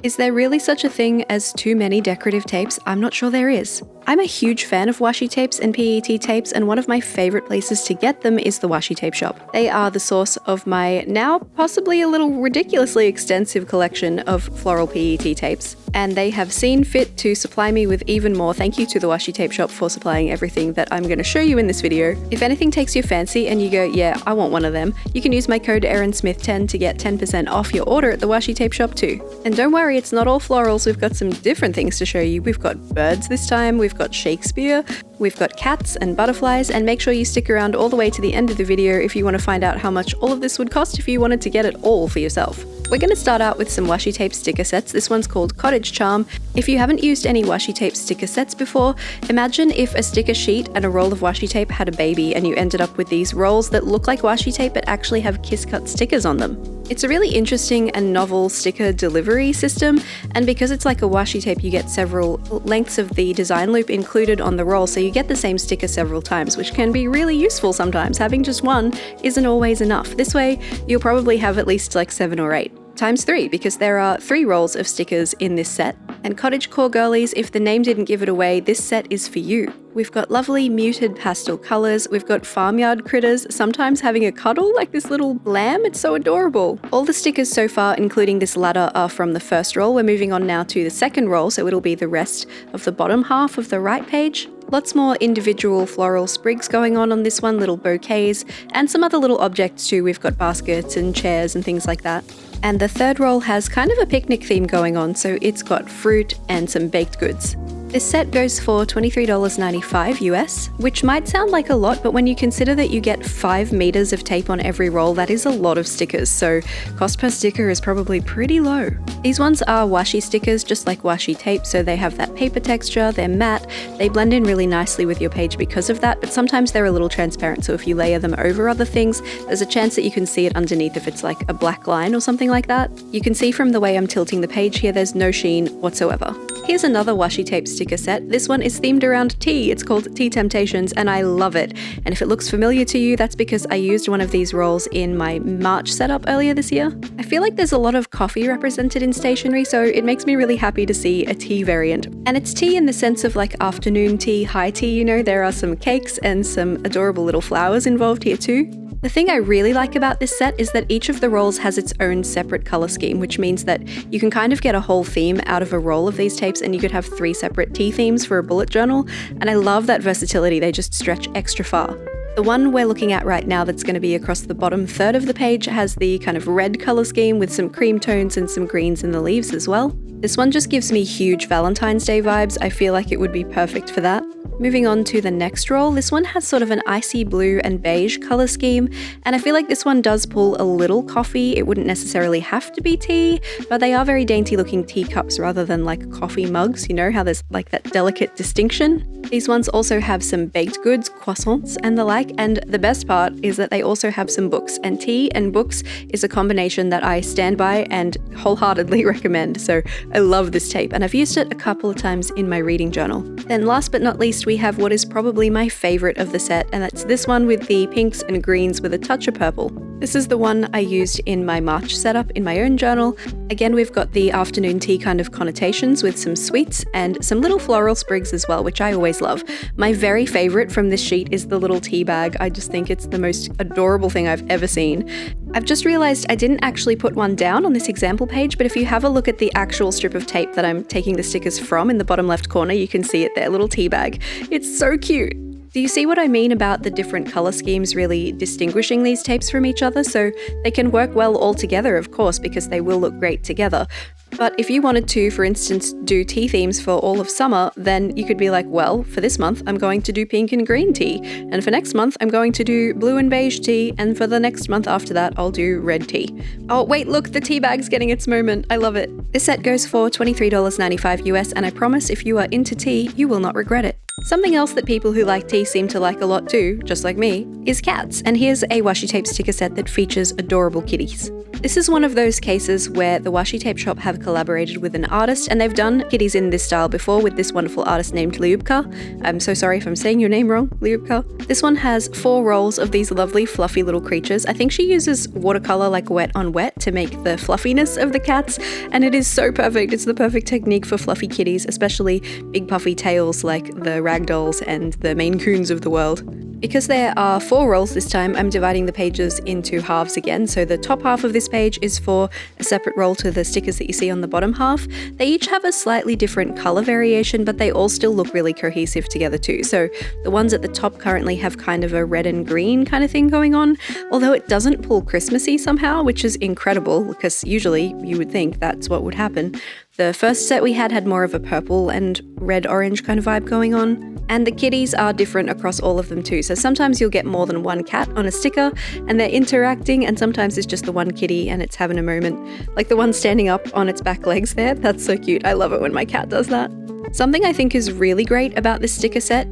Is there really such a thing as too many decorative tapes? I'm not sure there is. I'm a huge fan of washi tapes and PET tapes, and one of my favorite places to get them is the Washi Tape Shop. They are the source of my now possibly a little ridiculously extensive collection of floral PET tapes, and they have seen fit to supply me with even more. Thank you to the Washi Tape Shop for supplying everything that I'm going to show you in this video. If anything takes your fancy and you go, yeah, I want one of them, you can use my code ErinSmith10 to get 10% off your order at the Washi Tape Shop too. And don't worry, it's not all florals. We've got some different things to show you. We've got birds this time, we've got Shakespeare, we've got cats and butterflies, and make sure you stick around all the way to the end of the video if you want to find out how much all of this would cost if you wanted to get it all for yourself. We're going to start out with some washi tape sticker sets. This one's called Cottage Charm. If you haven't used any washi tape sticker sets before, imagine if a sticker sheet and a roll of washi tape had a baby and you ended up with these rolls that look like washi tape but actually have kiss-cut stickers on them. It's a really interesting and novel sticker delivery system, and because it's like a washi tape, you get several lengths of the design loop included on the roll, so you get the same sticker several times, which can be really useful sometimes. Having just one isn't always enough. This way, you'll probably have at least like 7 or 8. Times 3, because there are 3 rolls of stickers in this set. And cottagecore girlies, if the name didn't give it away, this set is for you. We've got lovely muted pastel colours, we've got farmyard critters, sometimes having a cuddle like this little lamb, it's so adorable. All the stickers so far, including this ladder, are from the first roll. We're moving on now to the second roll, so it'll be the rest of the bottom half of the right page. Lots more individual floral sprigs going on this one, little bouquets, and some other little objects too. We've got baskets and chairs and things like that. And the third roll has kind of a picnic theme going on, so it's got fruit and some baked goods. This set goes for $23.95 US, which might sound like a lot, but when you consider that you get 5 meters of tape on every roll, that is a lot of stickers, so cost per sticker is probably pretty low. These ones are washi stickers, just like washi tape, so they have that paper texture, they're matte, they blend in really nicely with your page because of that, but sometimes they're a little transparent, so if you layer them over other things, there's a chance that you can see it underneath if it's like a black line or something like that. You can see from the way I'm tilting the page here, there's no sheen whatsoever. Here's another washi tape sticker set. This one is themed around tea. It's called Tea Temptations, and I love it. And if it looks familiar to you, that's because I used one of these rolls in my March setup earlier this year. I feel like there's a lot of coffee represented in stationery, so it makes me really happy to see a tea variant. And it's tea in the sense of like afternoon tea, high tea, you know, there are some cakes and some adorable little flowers involved here too. The thing I really like about this set is that each of the rolls has its own separate color scheme, which means that you can kind of get a whole theme out of a roll of these tapes, and you could have 3 separate tea themes for a bullet journal, and I love that versatility. They just stretch extra far. The one we're looking at right now that's going to be across the bottom third of the page has the kind of red color scheme with some cream tones and some greens in the leaves as well. This one just gives me huge Valentine's Day vibes. I feel like it would be perfect for that. Moving on to the next roll, this one has sort of an icy blue and beige color scheme, and I feel like this one does pull a little coffee. It wouldn't necessarily have to be tea, but they are very dainty looking teacups rather than like coffee mugs, you know how there's like that delicate distinction. These ones also have some baked goods, croissants and the like, and the best part is that they also have some books, and tea and books is a combination that I stand by and wholeheartedly recommend, so I love this tape and I've used it a couple of times in my reading journal. Then last but not least, we have what is probably my favorite of the set, and that's this one with the pinks and greens with a touch of purple. This is the one I used in my March setup in my own journal. Again, we've got the afternoon tea kind of connotations with some sweets and some little floral sprigs as well, which I always love. My very favorite from this sheet is the little tea bag. I just think it's the most adorable thing I've ever seen. I've just realized I didn't actually put one down on this example page, but if you have a look at the actual strip of tape that I'm taking the stickers from in the bottom left corner, you can see it there, little tea bag. It's so cute. Do you see what I mean about the different color schemes really distinguishing these tapes from each other? So they can work well all together, of course, because they will look great together. But if you wanted to, for instance, do tea themes for all of summer, then you could be like, well, for this month, I'm going to do pink and green tea. And for next month, I'm going to do blue and beige tea. And for the next month after that, I'll do red tea. Oh, wait, look, the tea bag's getting its moment. I love it. This set goes for $23.95 US, and I promise if you are into tea, you will not regret it. Something else that people who like tea seem to like a lot too, just like me, is cats, and here's a washi tape sticker set that features adorable kitties. This is one of those cases where the Washi Tape Shop have collaborated with an artist, and they've done kitties in this style before with this wonderful artist named Lyubka. I'm so sorry if I'm saying your name wrong, Lyubka. This one has 4 rolls of these lovely fluffy little creatures. I think she uses watercolor like wet on wet to make the fluffiness of the cats, and it is so perfect. It's the perfect technique for fluffy kitties, especially big puffy tails like the ragdolls and the Maine Coons of the world. Because there are 4 rolls this time, I'm dividing the pages into halves again. So the top half of this page is for a separate roll to the stickers that you see on the bottom half. They each have a slightly different color variation, but they all still look really cohesive together too. So the ones at the top currently have kind of a red and green kind of thing going on, although it doesn't pull Christmassy somehow, which is incredible because usually you would think that's what would happen. The first set we had more of a purple and red-orange kind of vibe going on. And the kitties are different across all of them too. So sometimes you'll get more than one cat on a sticker and they're interacting, and sometimes it's just the one kitty and it's having a moment. Like the one standing up on its back legs there, that's so cute. I love it when my cat does that. Something I think is really great about this sticker set,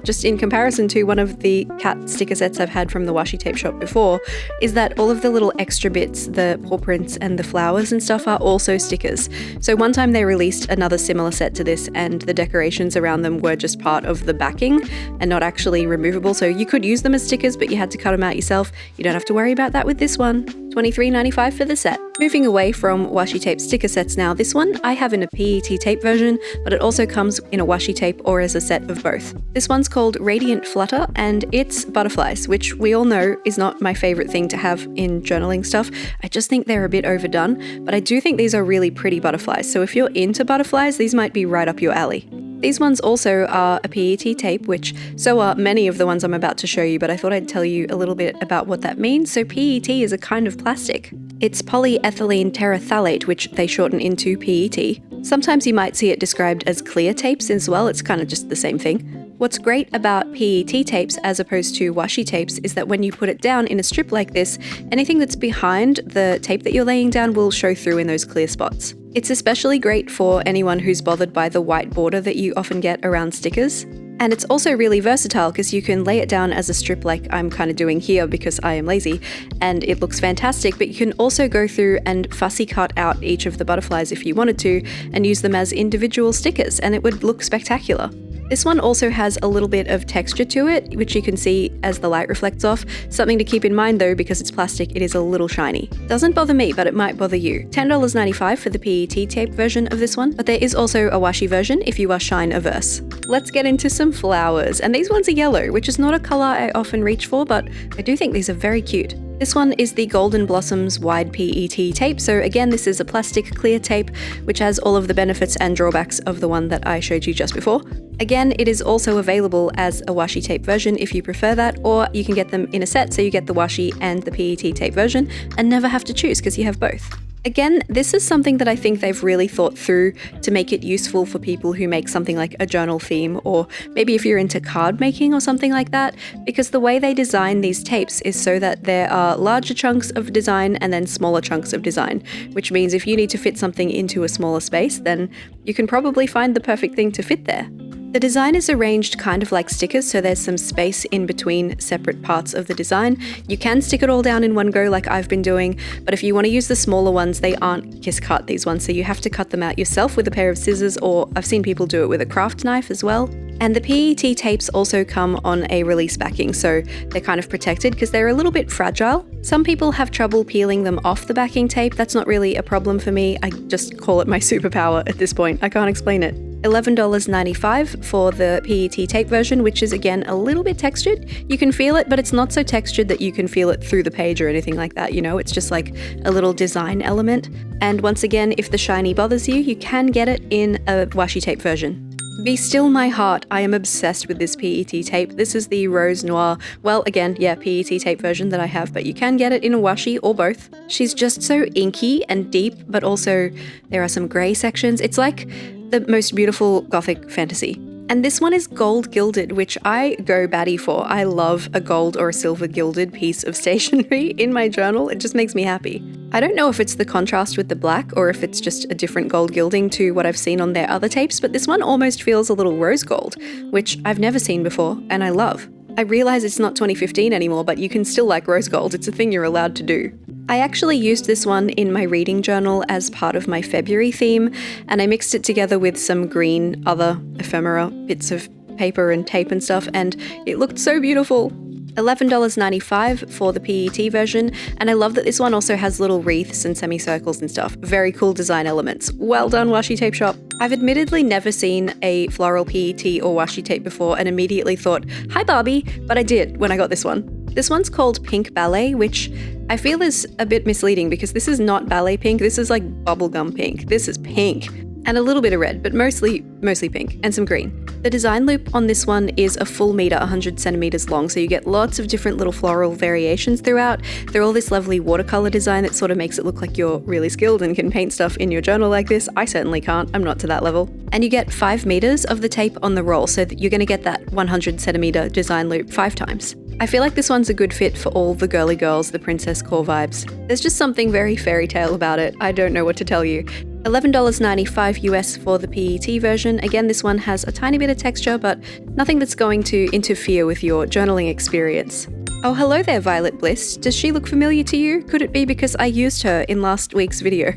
just in comparison to one of the cat sticker sets I've had from the Washi Tape Shop before, is that all of the little extra bits, the paw prints and the flowers and stuff, are also stickers. So one time they released another similar set to this, and the decorations around them were just part of the backing and not actually removable. So you could use them as stickers, but you had to cut them out yourself. You don't have to worry about that with this one. $23.95 for the set. Moving away from washi tape sticker sets now, this one I have in a PET tape version, but it also comes in a washi tape or as a set of both. This one's called Radiant Flutter, and it's butterflies, which we all know is not my favorite thing to have in journaling stuff. I just think they're a bit overdone, but I do think these are really pretty butterflies, so if you're into butterflies, these might be right up your alley. These ones also are a PET tape, which so are many of the ones I'm about to show you, but I thought I'd tell you a little bit about what that means. So PET is a kind of plastic. It's polyethylene terephthalate, which they shorten into PET. Sometimes you might see it described as clear tapes as well, it's kind of just the same thing. What's great about PET tapes as opposed to washi tapes is that when you put it down in a strip like this, anything that's behind the tape that you're laying down will show through in those clear spots. It's especially great for anyone who's bothered by the white border that you often get around stickers. And it's also really versatile because you can lay it down as a strip like I'm kind of doing here because I am lazy, and it looks fantastic, but you can also go through and fussy cut out each of the butterflies if you wanted to and use them as individual stickers, and it would look spectacular. This one also has a little bit of texture to it, which you can see as the light reflects off. Something to keep in mind though, because it's plastic, it is a little shiny. Doesn't bother me, but it might bother you. $10.95 for the PET tape version of this one, but there is also a washi version if you are shine averse. Let's get into some flowers, and these ones are yellow, which is not a color I often reach for, but I do think these are very cute. This one is the Golden Blossoms Wide PET tape, so again this is a plastic clear tape which has all of the benefits and drawbacks of the one that I showed you just before. Again, it is also available as a washi tape version if you prefer that, or you can get them in a set so you get the washi and the PET tape version and never have to choose because you have both. Again, this is something that I think they've really thought through to make it useful for people who make something like a journal theme, or maybe if you're into card making or something like that, because the way they design these tapes is so that there are larger chunks of design and then smaller chunks of design, which means if you need to fit something into a smaller space, then you can probably find the perfect thing to fit there. The design is arranged kind of like stickers, so there's some space in between separate parts of the design. You can stick it all down in one go like I've been doing, but if you want to use the smaller ones, they aren't kiss cut, these ones, so you have to cut them out yourself with a pair of scissors, or I've seen people do it with a craft knife as well. And the PET tapes also come on a release backing, so they're kind of protected because they're a little bit fragile. Some people have trouble peeling them off the backing tape. That's not really a problem for me. I just call it my superpower at this point. I can't explain it. $11.95 for the PET tape version, which is again a little bit textured. You can feel it, but it's not so textured that you can feel it through the page or anything like that, you know, it's just like a little design element. And once again, if the shiny bothers you, you can get it in a washi tape version. Be Still My Heart, I am obsessed with this PET tape. This is the Rose Noir, well again, yeah, PET tape version that I have, but you can get it in a washi or both. She's just so inky and deep, but also there are some grey sections. It's like the most beautiful gothic fantasy. And this one is gold gilded, which I go batty for. I love a gold or a silver gilded piece of stationery in my journal. It just makes me happy. I don't know if it's the contrast with the black or if it's just a different gold gilding to what I've seen on their other tapes, but this one almost feels a little rose gold, which I've never seen before and I love. I realize it's not 2015 anymore, but you can still like rose gold. It's a thing you're allowed to do. I actually used this one in my reading journal as part of my February theme, and I mixed it together with some green other ephemera, bits of paper and tape and stuff, and it looked so beautiful. $11.95 for the PET version, and I love that this one also has little wreaths and semicircles and stuff. Very cool design elements. Well done, Washi Tape Shop. I've admittedly never seen a floral PET or washi tape before and immediately thought, hi Barbie, but I did when I got this one. This one's called Pink Ballet, which I feel is a bit misleading because this is not ballet pink, this is like bubblegum pink. This is pink. And a little bit of red, but mostly pink, and some green. The design loop on this one is a full meter, 100 centimeters long, so you get lots of different little floral variations throughout. They're all this lovely watercolor design that sort of makes it look like you're really skilled and can paint stuff in your journal like this. I certainly can't, I'm not to that level. And you get 5 meters of the tape on the roll, so that you're gonna get that 100 centimeter design loop 5 times. I feel like this one's a good fit for all the girly girls, the princess core vibes. There's just something very fairy tale about it. I don't know what to tell you. $11.95 US for the PET version. Again, this one has a tiny bit of texture, but nothing that's going to interfere with your journaling experience. Oh, hello there, Violet Bliss. Does she look familiar to you? Could it be because I used her in last week's video?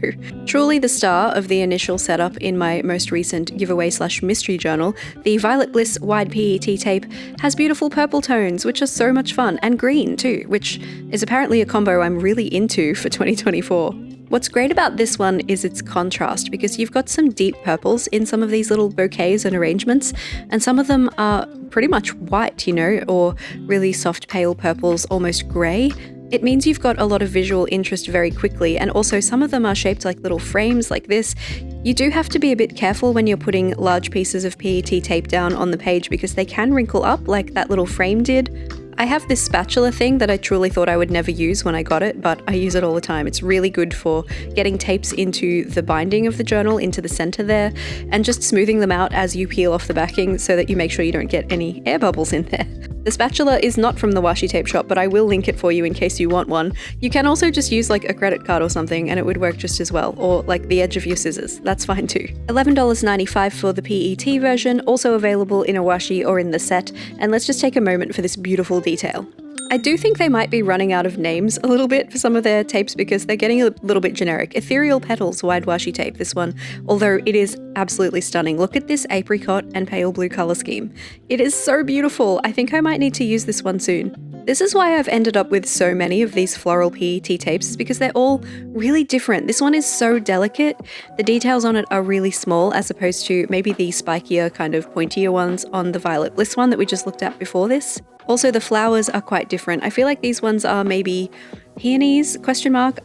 Truly the star of the initial setup in my most recent giveaway/mystery journal, the Violet Bliss wide PET tape has beautiful purple tones, which are so much fun, and green too, which is apparently a combo I'm really into for 2024. What's great about this one is its contrast, because you've got some deep purples in some of these little bouquets and arrangements, and some of them are pretty much white, you know, or really soft pale purples, almost grey. It means you've got a lot of visual interest very quickly, and also some of them are shaped like little frames like this. You do have to be a bit careful when you're putting large pieces of PET tape down on the page because they can wrinkle up like that little frame did. I have this spatula thing that I truly thought I would never use when I got it, but I use it all the time. It's really good for getting tapes into the binding of the journal, into the center there, and just smoothing them out as you peel off the backing so that you make sure you don't get any air bubbles in there. The spatula is not from the Washi Tape Shop, but I will link it for you in case you want one. You can also just use like a credit card or something and it would work just as well, or like the edge of your scissors. That's fine too. $11.95 for the PET version, also available in a washi or in the set, and let's just take a moment for this beautiful detail. I do think they might be running out of names a little bit for some of their tapes because they're getting a little bit generic. Ethereal Petals wide washi tape, this one, although it is absolutely stunning. Look at this apricot and pale blue color scheme. It is so beautiful. I think I might need to use this one soon. This is why I've ended up with so many of these floral PET tapes, is because they're all really different. This one is so delicate. The details on it are really small as opposed to maybe the spikier, kind of pointier ones on the Violet Bliss one that we just looked at before this. Also, the flowers are quite different. I feel like these ones are maybe peonies, ?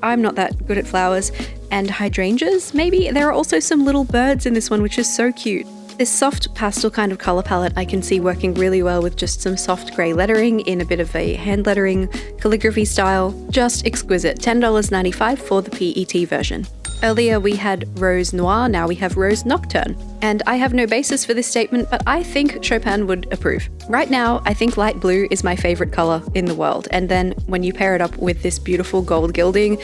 I'm not that good at flowers. And hydrangeas, maybe? There are also some little birds in this one, which is so cute. This soft pastel kind of colour palette I can see working really well with just some soft grey lettering in a bit of a hand lettering calligraphy style. Just exquisite. $10.95 for the PET version. Earlier we had Rose Noir, now we have Rose Nocturne. And I have no basis for this statement, but I think Chopin would approve. Right now, I think light blue is my favourite colour in the world, and then when you pair it up with this beautiful gold gilding,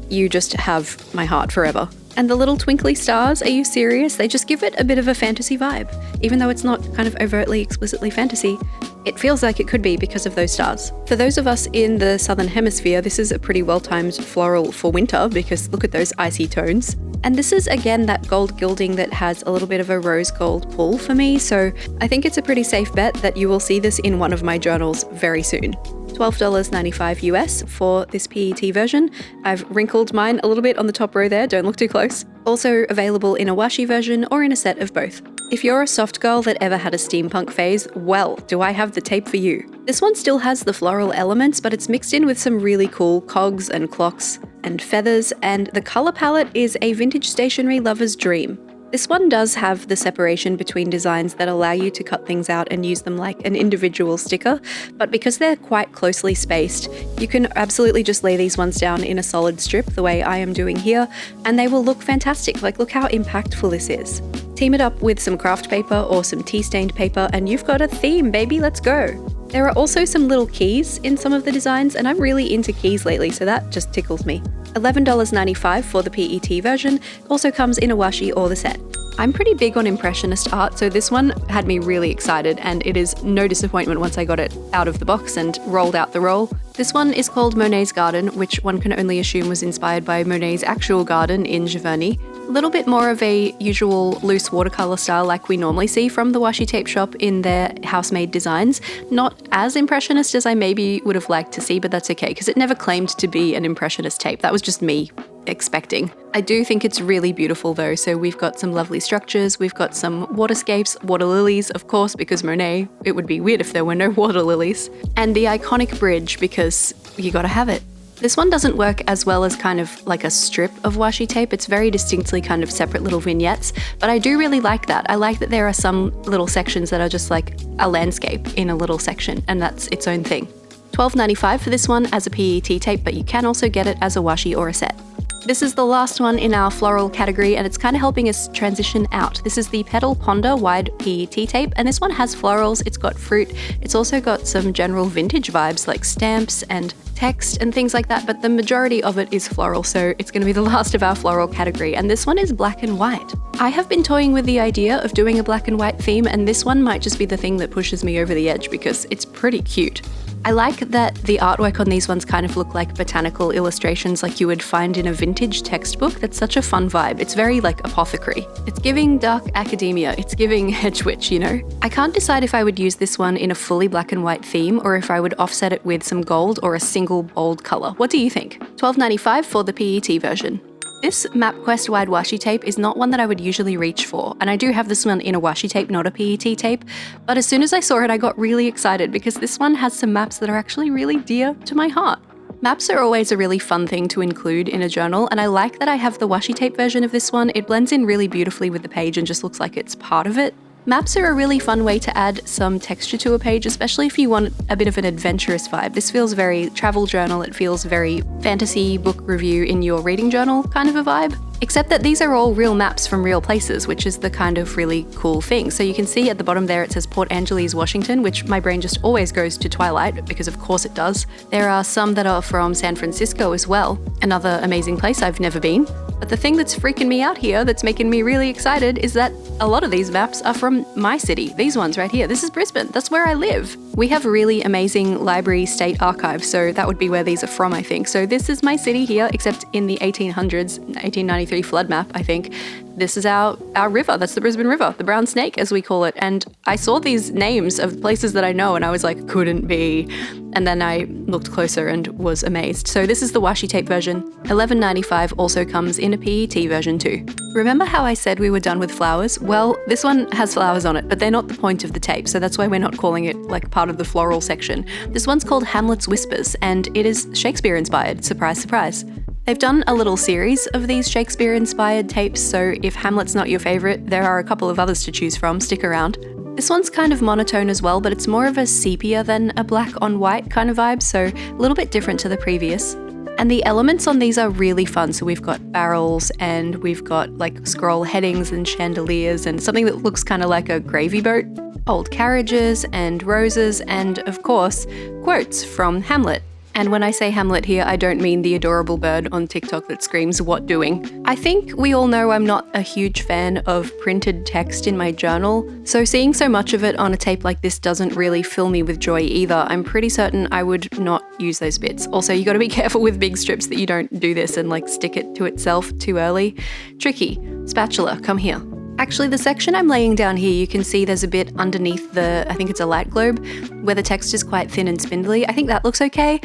you just have my heart forever. And the little twinkly stars, are you serious? They just give it a bit of a fantasy vibe. Even though it's not kind of overtly, explicitly fantasy, it feels like it could be because of those stars. For those of us in the southern hemisphere, this is a pretty well-timed floral for winter because look at those icy tones. And this is again that gold gilding that has a little bit of a rose gold pull for me, so I think it's a pretty safe bet that you will see this in one of my journals very soon. $12.95 US for this PET version. I've wrinkled mine a little bit on the top row there, don't look too close. Also available in a washi version or in a set of both. If you're a soft girl that ever had a steampunk phase, well, do I have the tape for you. This one still has the floral elements, but it's mixed in with some really cool cogs and clocks and feathers, and the colour palette is a vintage stationery lover's dream. This one does have the separation between designs that allow you to cut things out and use them like an individual sticker, but because they're quite closely spaced, you can absolutely just lay these ones down in a solid strip the way I am doing here, and they will look fantastic. Like, look how impactful this is. Team it up with some craft paper or some tea-stained paper and you've got a theme, baby, let's go. There are also some little keys in some of the designs, and I'm really into keys lately, so that just tickles me. $11.95 for the PET version, also comes in a washi or the set. I'm pretty big on Impressionist art, so this one had me really excited, and it is no disappointment once I got it out of the box and rolled out the roll. This one is called Monet's Garden, which one can only assume was inspired by Monet's actual garden in Giverny. A little bit more of a usual loose watercolour style like we normally see from the Washi Tape Shop in their house-made designs. Not as impressionist as I maybe would have liked to see, but that's okay, because it never claimed to be an impressionist tape. That was just me expecting. I do think it's really beautiful though, so we've got some lovely structures, we've got some waterscapes, water lilies, of course, because Monet, it would be weird if there were no water lilies, and the iconic bridge, because you gotta have it. This one doesn't work as well as kind of like a strip of washi tape. It's very distinctly kind of separate little vignettes, but I do really like that. I like that there are some little sections that are just like a landscape in a little section, and that's its own thing. $12.95 for this one as a PET tape, but you can also get it as a washi or a set. This is the last one in our floral category, and it's kind of helping us transition out. This is the Petal Ponder wide PET tape, and this one has florals, it's got fruit, it's also got some general vintage vibes like stamps and text and things like that, but the majority of it is floral, so it's going to be the last of our floral category, and this one is black and white. I have been toying with the idea of doing a black and white theme, and this one might just be the thing that pushes me over the edge because it's pretty cute. I like that the artwork on these ones kind of look like botanical illustrations like you would find in a vintage textbook. That's such a fun vibe. It's very like apothecary. It's giving dark academia. It's giving Hedge Witch, you know? I can't decide if I would use this one in a fully black and white theme or if I would offset it with some gold or a single bold color. What do you think? $12.95 for the PET version. This MapQuest wide washi tape is not one that I would usually reach for, and I do have this one in a washi tape, not a PET tape, but as soon as I saw it I got really excited because this one has some maps that are actually really dear to my heart. Maps are always a really fun thing to include in a journal, and I like that I have the washi tape version of this one. It blends in really beautifully with the page and just looks like it's part of it. Maps are a really fun way to add some texture to a page, especially if you want a bit of an adventurous vibe. This feels very travel journal, it feels very fantasy book review in your reading journal kind of a vibe. Except that these are all real maps from real places, which is the kind of really cool thing. So you can see at the bottom there it says Port Angeles, Washington, which my brain just always goes to Twilight, because of course it does. There are some that are from San Francisco as well, another amazing place I've never been. But the thing that's freaking me out here, that's making me really excited, is that a lot of these maps are from my city. These ones right here. This is Brisbane. That's where I live. We have really amazing library state archives, so that would be where these are from, I think. So this is my city here, except in the 1800s, 1893 flood map, I think. This is our river. That's the Brisbane River, the Brown Snake, as we call it. And I saw these names of places that I know, and I was like, couldn't be. And then I looked closer and was amazed. So this is the washi tape version. $11.95 also comes in a PET version too. Remember how I said we were done with flowers? Well, this one has flowers on it, but they're not the point of the tape, so that's why we're not calling it like part of the floral section. This one's called Hamlet's Whispers, and it is Shakespeare inspired. Surprise, surprise. They've done a little series of these Shakespeare-inspired tapes, so if Hamlet's not your favourite, there are a couple of others to choose from. Stick around. This one's kind of monotone as well, but it's more of a sepia than a black on white kind of vibe, so a little bit different to the previous. And the elements on these are really fun. So we've got barrels and we've got like scroll headings and chandeliers and something that looks kind of like a gravy boat, old carriages and roses, and of course, quotes from Hamlet. And when I say Hamlet here, I don't mean the adorable bird on TikTok that screams, "What doing?" I think we all know I'm not a huge fan of printed text in my journal, so seeing so much of it on a tape like this doesn't really fill me with joy either. I'm pretty certain I would not use those bits. Also, you gotta be careful with big strips that you don't do this and like stick it to itself too early. Tricky. Spatula, come here. Actually, the section I'm laying down here, you can see there's a bit underneath I think it's a light globe, where the text is quite thin and spindly. I think that looks okay,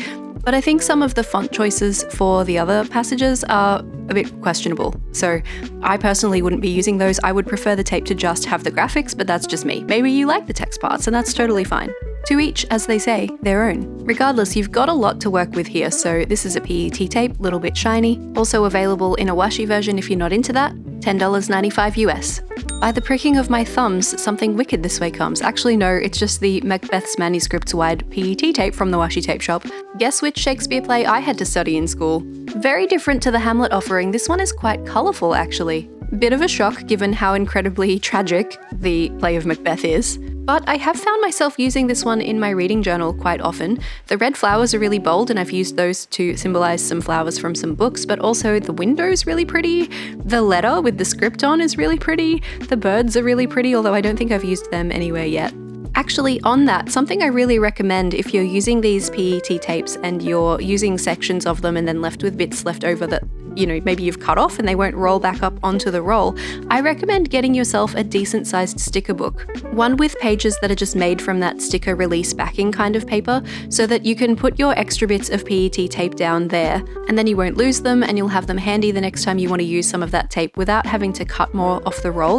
but I think some of the font choices for the other passages are a bit questionable. So I personally wouldn't be using those. I would prefer the tape to just have the graphics, but that's just me. Maybe you like the text parts, and that's totally fine. To each, as they say, their own. Regardless, you've got a lot to work with here, so this is a PET tape, little bit shiny. Also available in a washi version if you're not into that, $10.95 US. By the pricking of my thumbs, something wicked this way comes. Actually no, it's just the Macbeth's Manuscripts wide PET tape from the Washi Tape Shop. Guess which Shakespeare play I had to study in school? Very different to the Hamlet offering, this one is quite colourful actually. Bit of a shock given how incredibly tragic the play of Macbeth is. But I have found myself using this one in my reading journal quite often. The red flowers are really bold and I've used those to symbolize some flowers from some books, but also the window's really pretty. The letter with the script on is really pretty. The birds are really pretty, although I don't think I've used them anywhere yet. Actually, on that, something I really recommend if you're using these PET tapes and you're using sections of them and then left with bits left over that, maybe you've cut off and they won't roll back up onto the roll, I recommend getting yourself a decent sized sticker book. One with pages that are just made from that sticker release backing kind of paper, so that you can put your extra bits of PET tape down there and then you won't lose them and you'll have them handy the next time you want to use some of that tape without having to cut more off the roll,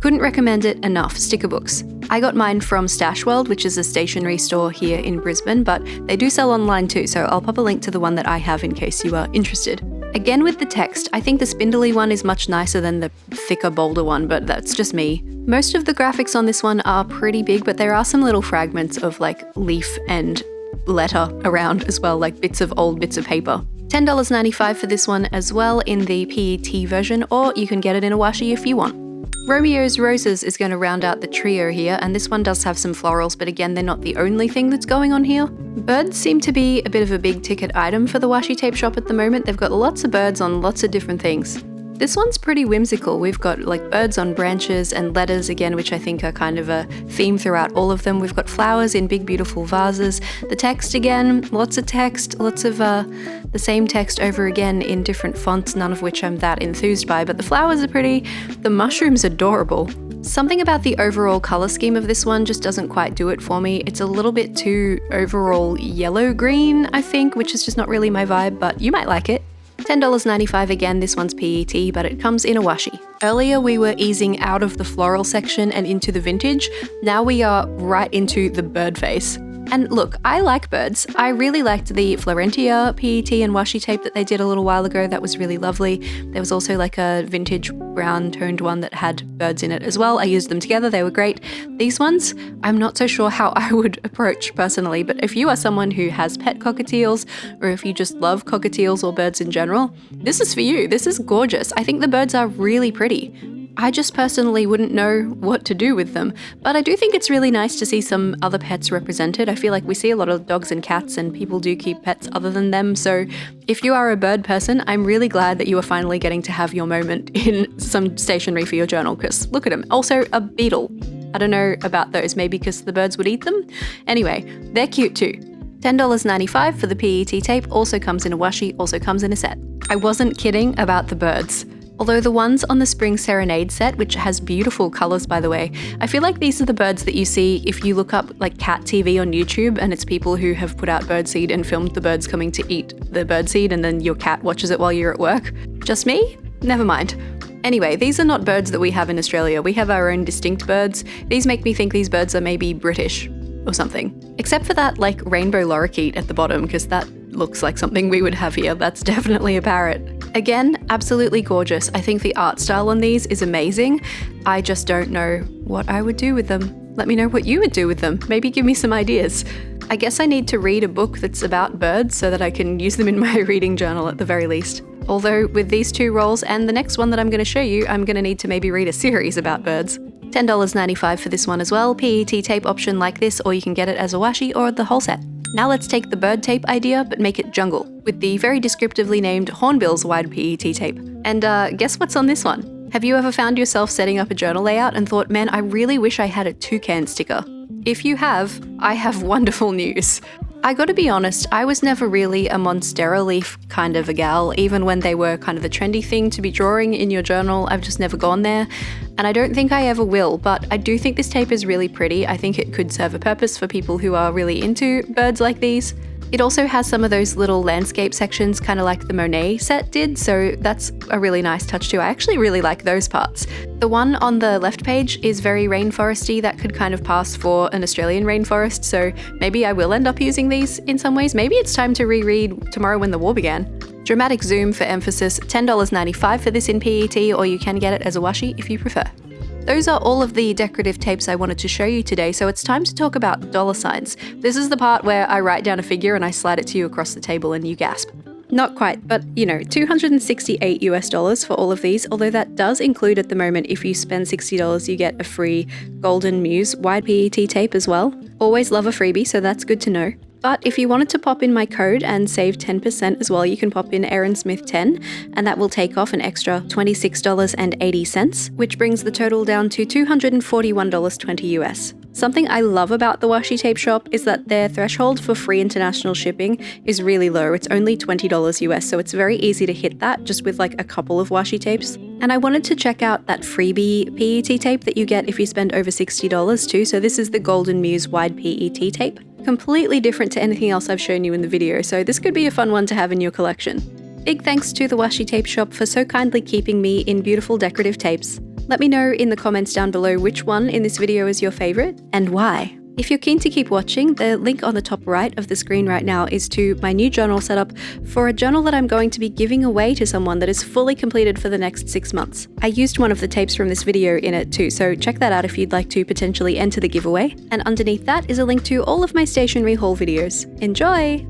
Couldn't recommend it enough, sticker books. I got mine from Stash World, which is a stationery store here in Brisbane, but they do sell online too, so I'll pop a link to the one that I have in case you are interested. Again with the text, I think the spindly one is much nicer than the thicker, bolder one, but that's just me. Most of the graphics on this one are pretty big, but there are some little fragments of leaf and letter around as well, like old bits of paper. $10.95 for this one as well in the PET version, or you can get it in a washi if you want. Romeo's Roses is going to round out the trio here, and this one does have some florals, but again, they're not the only thing that's going on here. Birds seem to be a bit of a big ticket item for the Washi Tape Shop at the moment. They've got lots of birds on lots of different things. This one's pretty whimsical. We've got birds on branches and letters again, which I think are kind of a theme throughout all of them. We've got flowers in big beautiful vases. The text again, lots of text, lots of the same text over again in different fonts, none of which I'm that enthused by, but the flowers are pretty. The mushroom's adorable. Something about the overall color scheme of this one just doesn't quite do it for me. It's a little bit too overall yellow-green, I think, which is just not really my vibe, but you might like it. $10.95 again, this one's PET, but it comes in a washi. Earlier we were easing out of the floral section and into the vintage. Now we are right into the bird face. And look, I like birds. I really liked the Florentia PET and washi tape that they did a little while ago. That was really lovely. There was also a vintage brown toned one that had birds in it as well. I used them together, they were great. These ones, I'm not so sure how I would approach personally, but if you are someone who has pet cockatiels, or if you just love cockatiels or birds in general, this is for you. This is gorgeous. I think the birds are really pretty. I just personally wouldn't know what to do with them, but I do think it's really nice to see some other pets represented. I feel like we see a lot of dogs and cats and people do keep pets other than them, so if you are a bird person, I'm really glad that you are finally getting to have your moment in some stationery for your journal, because look at them. Also a beetle. I don't know about those, maybe because the birds would eat them? Anyway, they're cute too. $10.95 for the PET tape, also comes in a washi, also comes in a set. I wasn't kidding about the birds. Although the ones on the Spring Serenade set, which has beautiful colours by the way, I feel like these are the birds that you see if you look up cat TV on YouTube and it's people who have put out birdseed and filmed the birds coming to eat the birdseed and then your cat watches it while you're at work. Just me? Never mind. Anyway, these are not birds that we have in Australia. We have our own distinct birds. These make me think these birds are maybe British or something. Except for that rainbow lorikeet at the bottom, because that looks like something we would have here. That's definitely a parrot. Again, absolutely gorgeous. I think the art style on these is amazing. I just don't know what I would do with them. Let me know what you would do with them. Maybe give me some ideas. I guess I need to read a book that's about birds so that I can use them in my reading journal at the very least. Although with these two rolls and the next one that I'm going to show you, I'm going to need to maybe read a series about birds. $10.95 for this one as well. PET tape option like this, or you can get it as a washi or the whole set. Now let's take the bird tape idea, but make it jungle, with the very descriptively named Hornbills wide PET tape. And guess what's on this one? Have you ever found yourself setting up a journal layout and thought, man, I really wish I had a toucan sticker? If you have, I have wonderful news. I gotta be honest, I was never really a Monstera leaf kind of a gal, even when they were kind of the trendy thing to be drawing in your journal. I've just never gone there, and I don't think I ever will, but I do think this tape is really pretty. I think it could serve a purpose for people who are really into birds like these. It also has some of those little landscape sections, kind of like the Monet set did, so that's a really nice touch too. I actually really like those parts. The one on the left page is very rainforesty. That could kind of pass for an Australian rainforest, so maybe I will end up using these in some ways. Maybe it's time to reread Tomorrow When the War Began. Dramatic zoom for emphasis, $10.95 for this in PET, or you can get it as a washi if you prefer. Those are all of the decorative tapes I wanted to show you today, so it's time to talk about dollar signs. This is the part where I write down a figure and I slide it to you across the table and you gasp. Not quite, but you know, $268 US for all of these, although that does include at the moment if you spend $60 you get a free Golden Muse wide PET tape as well. Always love a freebie, so that's good to know. But if you wanted to pop in my code and save 10% as well, you can pop in Erin Smith 10, and that will take off an extra $26.80, which brings the total down to $241.20 US. Something I love about the Washi Tape Shop is that their threshold for free international shipping is really low. It's only $20 US, so it's very easy to hit that just with like a couple of washi tapes. And I wanted to check out that freebie PET tape that you get if you spend over $60 too. So this is the Golden Muse wide PET tape. Completely different to anything else I've shown you in the video, so this could be a fun one to have in your collection. Big thanks to the Washi Tape Shop for so kindly keeping me in beautiful decorative tapes. Let me know in the comments down below which one in this video is your favorite and why. If you're keen to keep watching, the link on the top right of the screen right now is to my new journal setup for a journal that I'm going to be giving away to someone that is fully completed for the next 6 months. I used one of the tapes from this video in it too, so check that out if you'd like to potentially enter the giveaway. And underneath that is a link to all of my stationery haul videos. Enjoy!